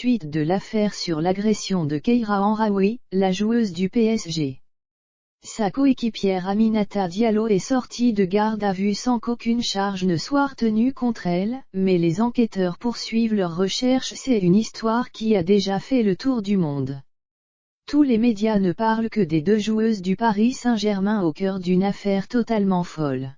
suite de l'affaire sur l'agression de Keira Hamraoui, la joueuse du PSG. Sa coéquipière Aminata Diallo est sortie de garde à vue sans qu'aucune charge ne soit retenue contre elle, mais les enquêteurs poursuivent leurs recherches. C'est une histoire qui a déjà fait le tour du monde. Tous les médias ne parlent que des deux joueuses du Paris Saint-Germain au cœur d'une affaire totalement folle.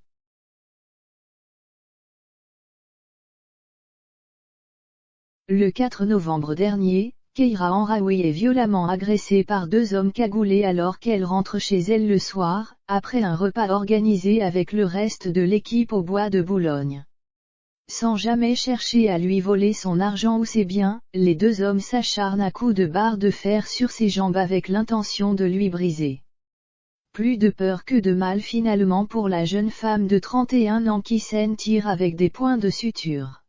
Le 4 novembre dernier, Keira Hamraoui est violemment agressée par deux hommes cagoulés alors qu'elle rentre chez elle le soir, après un repas organisé avec le reste de l'équipe au bois de Boulogne. Sans jamais chercher à lui voler son argent ou ses biens, les deux hommes s'acharnent à coups de barre de fer sur ses jambes avec l'intention de lui briser. Plus de peur que de mal finalement pour la jeune femme de 31 ans qui s'en tire avec des points de suture.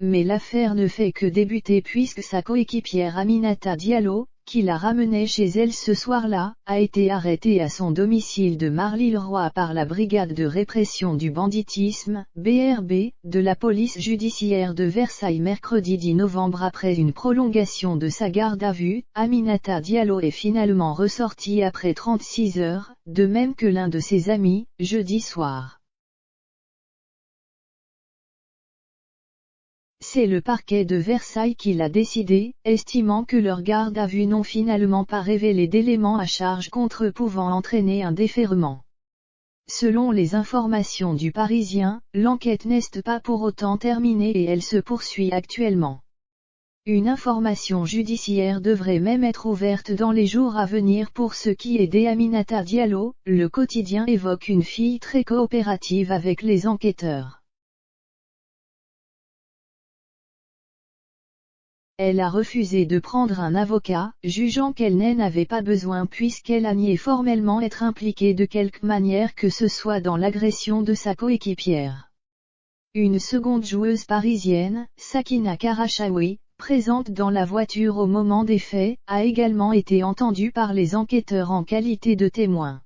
Mais l'affaire ne fait que débuter puisque sa coéquipière Aminata Diallo, qui la ramenait chez elle ce soir-là, a été arrêtée à son domicile de Marly-le-Roi par la Brigade de répression du banditisme, BRB, de la police judiciaire de Versailles mercredi 10 novembre après une prolongation de sa garde à vue. Aminata Diallo est finalement ressortie après 36 heures, de même que l'un de ses amis, jeudi soir. C'est le parquet de Versailles qui l'a décidé, estimant que leurs gardes à vue n'ont finalement pas révélé d'éléments à charge contre eux pouvant entraîner un défèrement. Selon les informations du Parisien, l'enquête n'est pas pour autant terminée et elle se poursuit actuellement. Une information judiciaire devrait même être ouverte dans les jours à venir pour ce qui est d'Aminata Diallo. Le quotidien évoque une fille très coopérative avec les enquêteurs. Elle a refusé de prendre un avocat, jugeant qu'elle n'en avait pas besoin puisqu'elle a nié formellement être impliquée de quelque manière que ce soit dans l'agression de sa coéquipière. Une seconde joueuse parisienne, Sakina Karachaoui, présente dans la voiture au moment des faits, a également été entendue par les enquêteurs en qualité de témoin.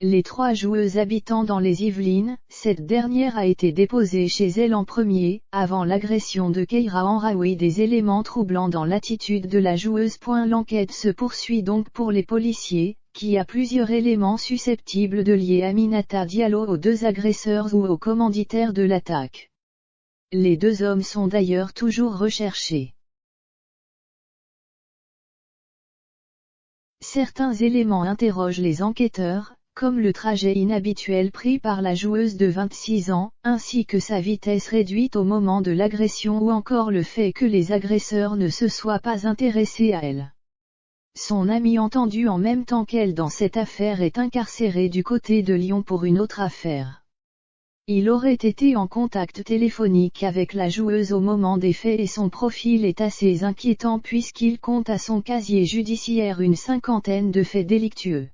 Les trois joueuses habitant dans les Yvelines, cette dernière a été déposée chez elle en premier, avant l'agression de Keira Hamraoui. Des éléments troublants dans l'attitude de la joueuse. L'enquête se poursuit donc pour les policiers, qui a plusieurs éléments susceptibles de lier Aminata Diallo aux deux agresseurs ou aux commanditaires de l'attaque. Les deux hommes sont d'ailleurs toujours recherchés. Certains éléments interrogent les enquêteurs, comme le trajet inhabituel pris par la joueuse de 26 ans, ainsi que sa vitesse réduite au moment de l'agression ou encore le fait que les agresseurs ne se soient pas intéressés à elle. Son ami entendu en même temps qu'elle dans cette affaire est incarcéré du côté de Lyon pour une autre affaire. Il aurait été en contact téléphonique avec la joueuse au moment des faits et son profil est assez inquiétant puisqu'il compte à son casier judiciaire une cinquantaine de faits délictueux.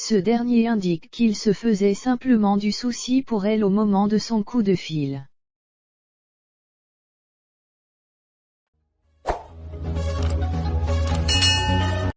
Ce dernier indique qu'il se faisait simplement du souci pour elle au moment de son coup de fil.